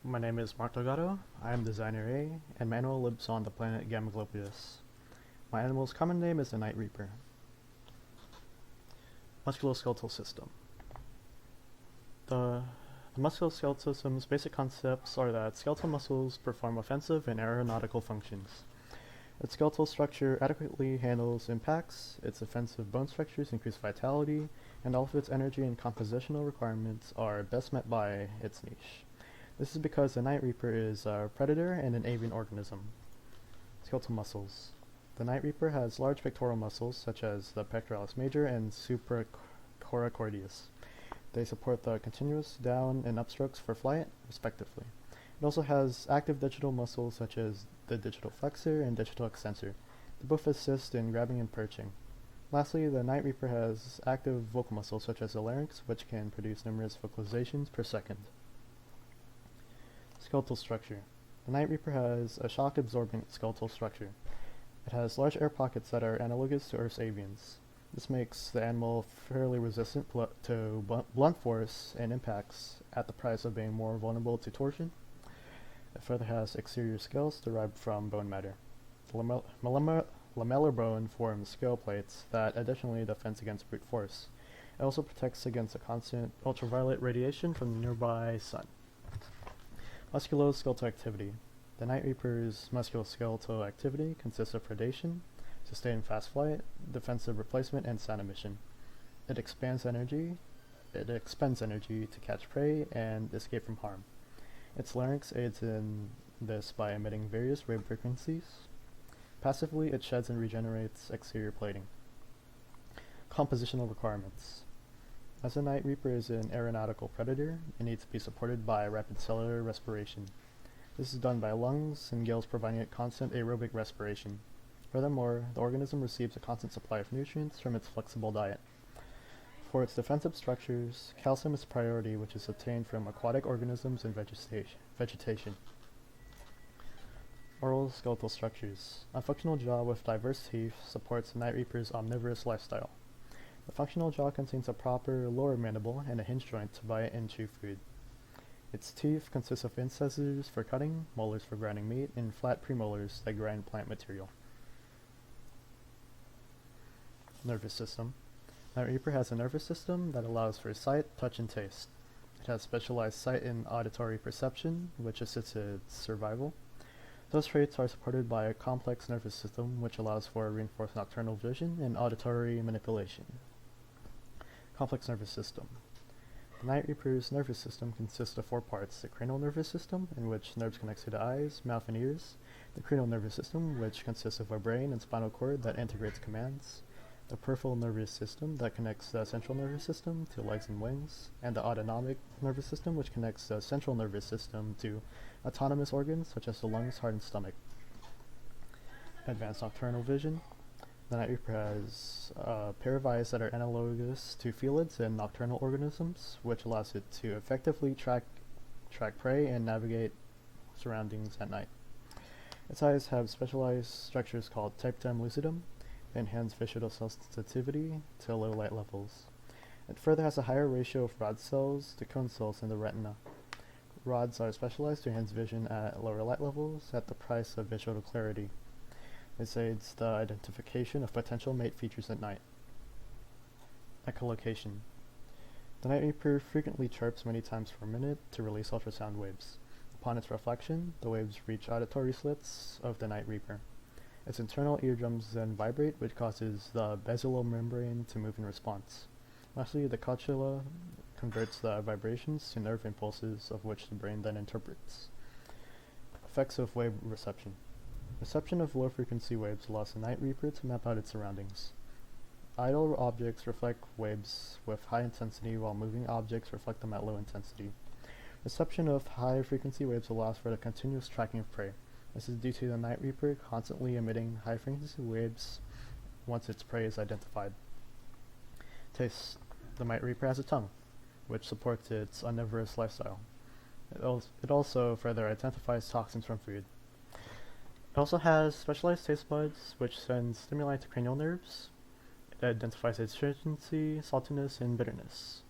My name is Marc Delgado. I am designer A, and my animal lives on the planet Gamma-Globulous. My animal's common name is the Night Reaper. Musculoskeletal system. The musculoskeletal system's basic concepts are that skeletal muscles perform offensive and aeronautical functions. Its skeletal structure adequately handles impacts, its offensive bone structures increase vitality, and all of its energy and compositional requirements are best met by its niche. This is because the Night Reaper is a predator and an avian organism. Skeletal muscles. The Night Reaper has large pectoral muscles such as the pectoralis major and supracoracoideus. They support the continuous down and upstrokes for flight, respectively. It also has active digital muscles such as the digital flexor and digital extensor. They both assist in grabbing and perching. Lastly, the Night Reaper has active vocal muscles such as the larynx, which can produce numerous vocalizations per second. Skeletal structure. The Night Reaper has a shock-absorbent skeletal structure. It has large air pockets that are analogous to Earth's avians. This makes the animal fairly resistant to blunt force and impacts at the price of being more vulnerable to torsion. It further has exterior scales derived from bone matter. The lamellar bone forms scale plates that additionally defends against brute force. It also protects against the constant ultraviolet radiation from the nearby sun. Musculoskeletal activity. The Night Reaper's musculoskeletal activity consists of predation, sustained fast flight, defensive replacement, and sound emission. It expends energy to catch prey and escape from harm. Its larynx aids in this by emitting various wave frequencies. Passively, it sheds and regenerates exterior plating. Compositional requirements. As the Night Reaper is an aeronautical predator, it needs to be supported by rapid cellular respiration. This is done by lungs and gills providing it constant aerobic respiration. Furthermore, the organism receives a constant supply of nutrients from its flexible diet. For its defensive structures, calcium is a priority, which is obtained from aquatic organisms and vegetation. Oral skeletal structures. A functional jaw with diverse teeth supports the Night Reaper's omnivorous lifestyle. The functional jaw contains a proper lower mandible and a hinge joint to bite and chew food. Its teeth consist of incisors for cutting, molars for grinding meat, and flat premolars that grind plant material. Nervous system. Night Reaper has a nervous system that allows for sight, touch, and taste. It has specialized sight and auditory perception, which assists its survival. Those traits are supported by a complex nervous system, which allows for reinforced nocturnal vision and auditory manipulation. Complex nervous system. The Night Reaper's nervous system consists of four parts: the cranial nervous system, in which nerves connect to the eyes, mouth, and ears; the cranial nervous system, which consists of a brain and spinal cord that integrates commands; the peripheral nervous system that connects the central nervous system to legs and wings; and the autonomic nervous system, which connects the central nervous system to autonomous organs such as the lungs, heart, and stomach. Advanced nocturnal vision. The Night Reaper has a pair of eyes that are analogous to felids and nocturnal organisms, which allows it to effectively track prey and navigate surroundings at night. Its eyes have specialized structures called tapetum lucidum that enhance visual sensitivity to low light levels. It further has a higher ratio of rod cells to cone cells in the retina. Rods are specialized to enhance vision at lower light levels at the price of visual clarity. This aids the identification of potential mate features at night. Echolocation. The Night Reaper frequently chirps many times per minute to release ultrasound waves. Upon its reflection, the waves reach auditory slits of the Night Reaper. Its internal eardrums then vibrate, which causes the basilar membrane to move in response. Lastly, the cochlea converts the vibrations to nerve impulses, of which the brain then interprets. Effects of wave reception. Reception of low-frequency waves allows the Night Reaper to map out its surroundings. Idle objects reflect waves with high intensity, while moving objects reflect them at low intensity. Reception of high-frequency waves allows for the continuous tracking of prey. This is due to the Night Reaper constantly emitting high-frequency waves once its prey is identified. Taste. The Night Reaper has a tongue, which supports its omnivorous lifestyle. It also further identifies toxins from food. It also has specialized taste buds, which send stimuli to cranial nerves. It identifies astringency, saltiness, and bitterness.